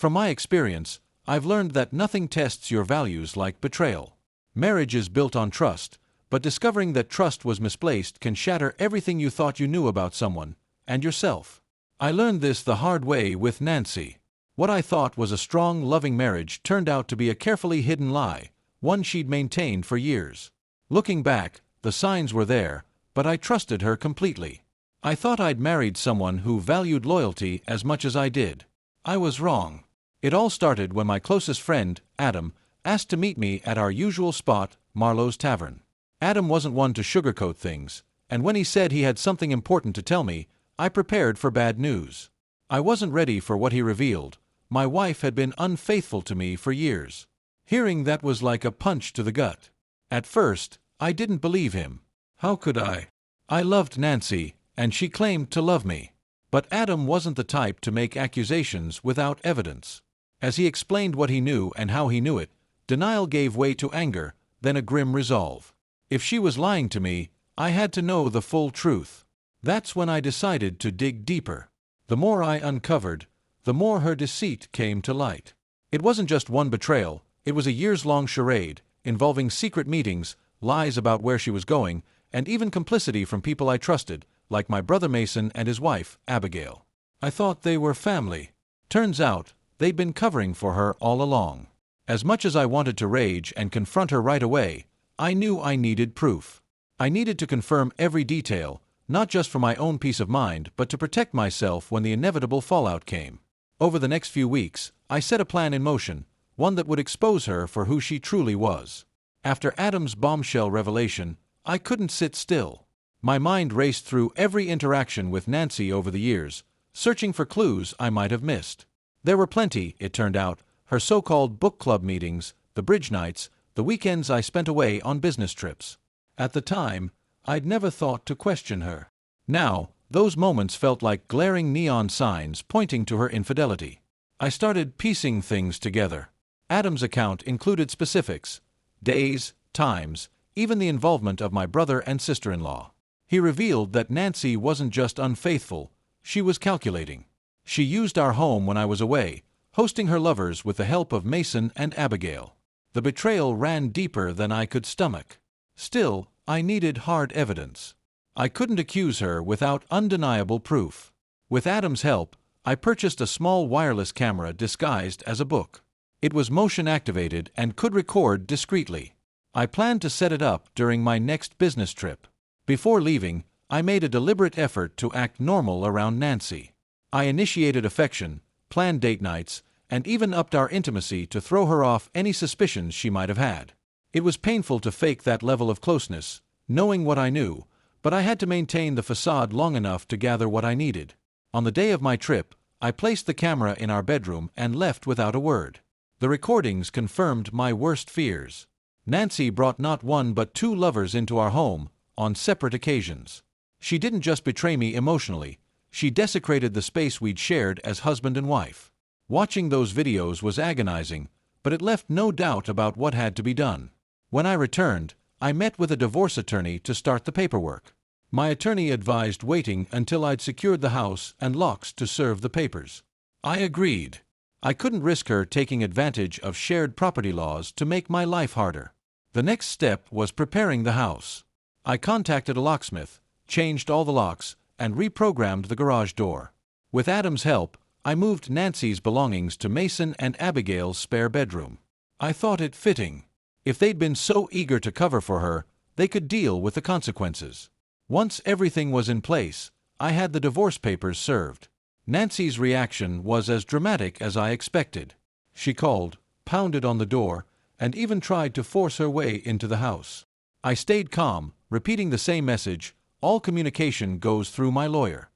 From my experience, I've learned that nothing tests your values like betrayal. Marriage is built on trust, but discovering that trust was misplaced can shatter everything you thought you knew about someone, and yourself. I learned this the hard way with Nancy. What I thought was a strong, loving marriage turned out to be a carefully hidden lie, one she'd maintained for years. Looking back, the signs were there, but I trusted her completely. I thought I'd married someone who valued loyalty as much as I did. I was wrong. It all started when my closest friend, Adam, asked to meet me at our usual spot, Marlowe's Tavern. Adam wasn't one to sugarcoat things, and when he said he had something important to tell me, I prepared for bad news. I wasn't ready for what he revealed. My wife had been unfaithful to me for years. Hearing that was like a punch to the gut. At first, I didn't believe him. How could I? I loved Nancy, and she claimed to love me. But Adam wasn't the type to make accusations without evidence. As he explained what he knew and how he knew it, denial gave way to anger, then a grim resolve. If she was lying to me, I had to know the full truth. That's when I decided to dig deeper. The more I uncovered, the more her deceit came to light. It wasn't just one betrayal, it was a years-long charade, involving secret meetings, lies about where she was going, and even complicity from people I trusted, like my brother Mason and his wife, Abigail. I thought they were family. Turns out, they'd been covering for her all along. As much as I wanted to rage and confront her right away, I knew I needed proof. I needed to confirm every detail, not just for my own peace of mind, but to protect myself when the inevitable fallout came. Over the next few weeks, I set a plan in motion, one that would expose her for who she truly was. After Adam's bombshell revelation, I couldn't sit still. My mind raced through every interaction with Nancy over the years, searching for clues I might have missed. There were plenty, it turned out: her so-called book club meetings, the bridge nights, the weekends I spent away on business trips. At the time, I'd never thought to question her. Now, those moments felt like glaring neon signs pointing to her infidelity. I started piecing things together. Adam's account included specifics: days, times, even the involvement of my brother and sister-in-law. He revealed that Nancy wasn't just unfaithful, she was calculating. She used our home when I was away, hosting her lovers with the help of Mason and Abigail. The betrayal ran deeper than I could stomach. Still, I needed hard evidence. I couldn't accuse her without undeniable proof. With Adam's help, I purchased a small wireless camera disguised as a book. It was motion-activated and could record discreetly. I planned to set it up during my next business trip. Before leaving, I made a deliberate effort to act normal around Nancy. I initiated affection, planned date nights, and even upped our intimacy to throw her off any suspicions she might have had. It was painful to fake that level of closeness, knowing what I knew, but I had to maintain the facade long enough to gather what I needed. On the day of my trip, I placed the camera in our bedroom and left without a word. The recordings confirmed my worst fears. Nancy brought not one but two lovers into our home, on separate occasions. She didn't just betray me emotionally, she desecrated the space we'd shared as husband and wife. Watching those videos was agonizing, but it left no doubt about what had to be done. When I returned, I met with a divorce attorney to start the paperwork. My attorney advised waiting until I'd secured the house and locks to serve the papers. I agreed. I couldn't risk her taking advantage of shared property laws to make my life harder. The next step was preparing the house. I contacted a locksmith, changed all the locks, and reprogrammed the garage door. With Adam's help, I moved Nancy's belongings to Mason and Abigail's spare bedroom. I thought it fitting. If they'd been so eager to cover for her, they could deal with the consequences. Once everything was in place, I had the divorce papers served. Nancy's reaction was as dramatic as I expected. She called, pounded on the door, and even tried to force her way into the house. I stayed calm, repeating the same message: all communication goes through my lawyer.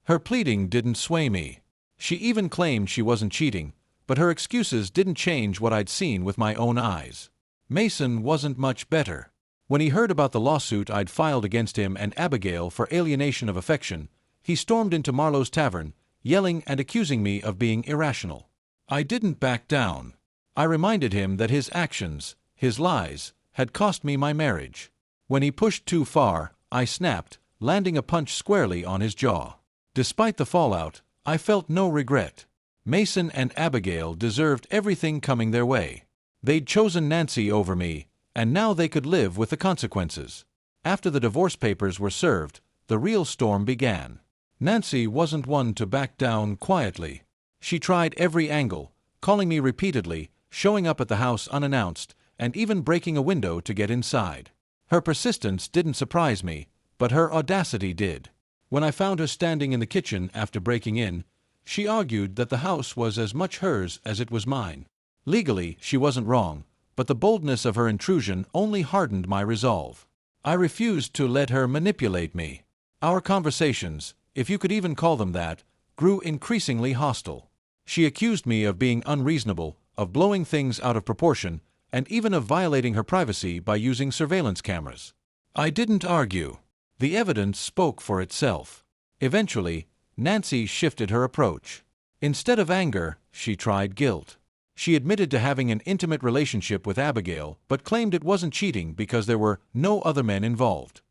Her pleading didn't sway me. She even claimed she wasn't cheating, but her excuses didn't change what I'd seen with my own eyes. Mason wasn't much better. When he heard about the lawsuit I'd filed against him and Abigail for alienation of affection, he stormed into Marlowe's Tavern, yelling and accusing me of being irrational. I didn't back down. I reminded him that his actions, his lies, had cost me my marriage. When he pushed too far, I snapped, landing a punch squarely on his jaw. Despite the fallout, I felt no regret. Mason and Abigail deserved everything coming their way. They'd chosen Nancy over me, and now they could live with the consequences. After the divorce papers were served, the real storm began. Nancy wasn't one to back down quietly. She tried every angle, calling me repeatedly, showing up at the house unannounced, and even breaking a window to get inside. Her persistence didn't surprise me, but her audacity did. When I found her standing in the kitchen after breaking in, she argued that the house was as much hers as it was mine. Legally, she wasn't wrong, but the boldness of her intrusion only hardened my resolve. I refused to let her manipulate me. Our conversations, if you could even call them that, grew increasingly hostile. She accused me of being unreasonable, of blowing things out of proportion, and even of violating her privacy by using surveillance cameras. I didn't argue. The evidence spoke for itself. Eventually, Nancy shifted her approach. Instead of anger, she tried guilt. She admitted to having an intimate relationship with Abigail, but claimed it wasn't cheating because there were no other men involved.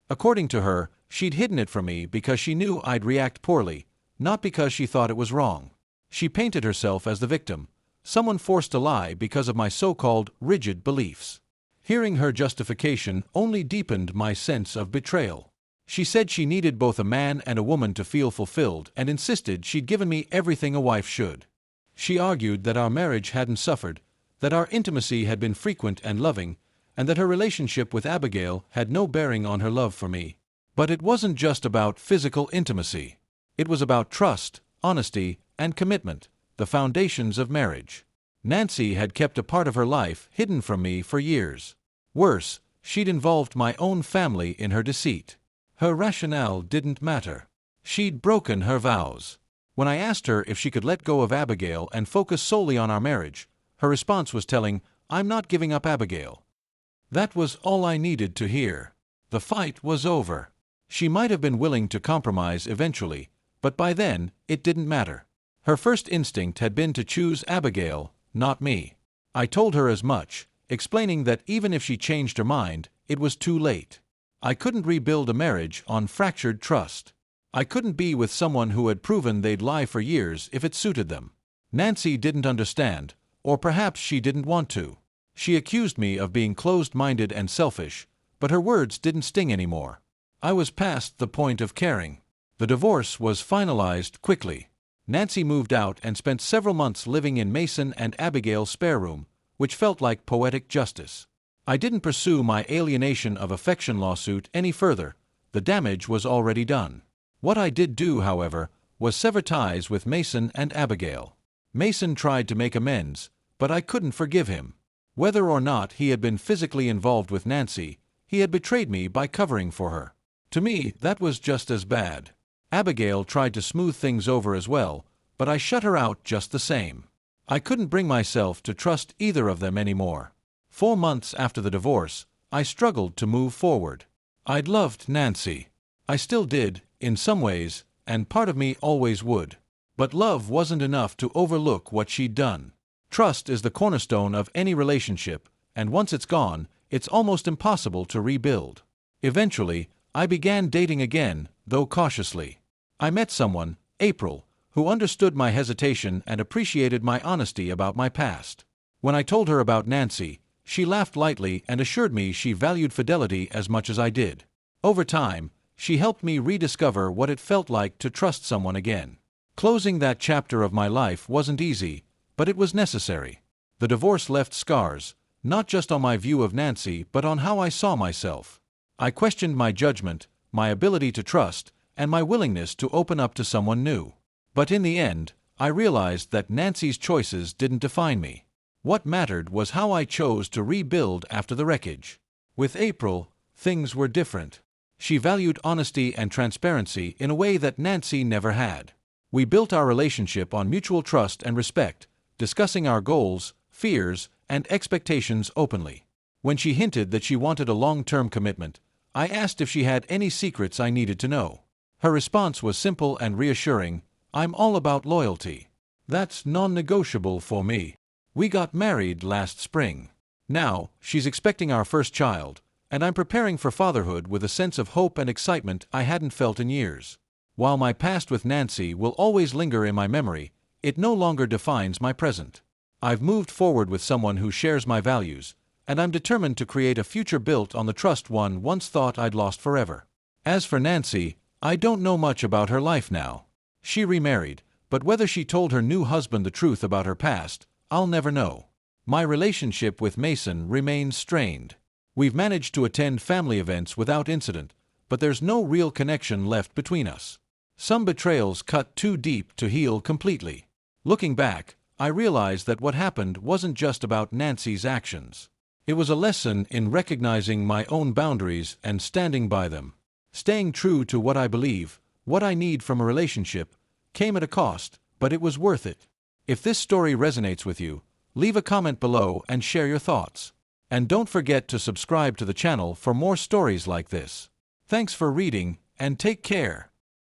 According to her, she'd hidden it from me because she knew I'd react poorly, not because she thought it was wrong. She painted herself as the victim, someone forced to lie because of my so-called rigid beliefs. Hearing her justification only deepened my sense of betrayal. She said she needed both a man and a woman to feel fulfilled and insisted she'd given me everything a wife should. She argued that our marriage hadn't suffered, that our intimacy had been frequent and loving, and that her relationship with Abigail had no bearing on her love for me. But it wasn't just about physical intimacy. It was about trust, honesty, and commitment, the foundations of marriage. Nancy had kept a part of her life hidden from me for years. Worse, she'd involved my own family in her deceit. Her rationale didn't matter. She'd broken her vows. When I asked her if she could let go of Abigail and focus solely on our marriage, her response was telling, "I'm not giving up Abigail." That was all I needed to hear. The fight was over. She might have been willing to compromise eventually, but by then, it didn't matter. Her first instinct had been to choose Abigail, not me. I told her as much, explaining that even if she changed her mind, it was too late. I couldn't rebuild a marriage on fractured trust. I couldn't be with someone who had proven they'd lie for years if it suited them. Nancy didn't understand, or perhaps she didn't want to. She accused me of being closed-minded and selfish, but her words didn't sting anymore. I was past the point of caring. The divorce was finalized quickly. Nancy moved out and spent several months living in Mason and Abigail's spare room, which felt like poetic justice. I didn't pursue my alienation of affection lawsuit any further. The damage was already done. What I did do, however, was sever ties with Mason and Abigail. Mason tried to make amends, but I couldn't forgive him. Whether or not he had been physically involved with Nancy, he had betrayed me by covering for her. To me, that was just as bad. Abigail tried to smooth things over as well, but I shut her out just the same. I couldn't bring myself to trust either of them anymore. 4 months after the divorce, I struggled to move forward. I'd loved Nancy. I still did, in some ways, and part of me always would. But love wasn't enough to overlook what she'd done. Trust is the cornerstone of any relationship, and once it's gone, it's almost impossible to rebuild. Eventually, I began dating again, though cautiously. I met someone, April, who understood my hesitation and appreciated my honesty about my past. When I told her about Nancy, she laughed lightly and assured me she valued fidelity as much as I did. Over time, she helped me rediscover what it felt like to trust someone again. Closing that chapter of my life wasn't easy, but it was necessary. The divorce left scars, not just on my view of Nancy, but on how I saw myself. I questioned my judgment, my ability to trust, and my willingness to open up to someone new. But in the end, I realized that Nancy's choices didn't define me. What mattered was how I chose to rebuild after the wreckage. With April, things were different. She valued honesty and transparency in a way that Nancy never had. We built our relationship on mutual trust and respect, discussing our goals, fears, and expectations openly. When she hinted that she wanted a long-term commitment, I asked if she had any secrets I needed to know. Her response was simple and reassuring: "I'm all about loyalty. That's non-negotiable for me." We got married last spring. Now, she's expecting our first child, and I'm preparing for fatherhood with a sense of hope and excitement I hadn't felt in years. While my past with Nancy will always linger in my memory, it no longer defines my present. I've moved forward with someone who shares my values, and I'm determined to create a future built on the trust one once thought I'd lost forever. As for Nancy, I don't know much about her life now. She remarried, but whether she told her new husband the truth about her past, I'll never know. My relationship with Mason remains strained. We've managed to attend family events without incident, but there's no real connection left between us. Some betrayals cut too deep to heal completely. Looking back, I realized that what happened wasn't just about Nancy's actions. It was a lesson in recognizing my own boundaries and standing by them. Staying true to what I believe, what I need from a relationship, came at a cost, but it was worth it. If this story resonates with you, leave a comment below and share your thoughts. And don't forget to subscribe to the channel for more stories like this. Thanks for reading, and take care.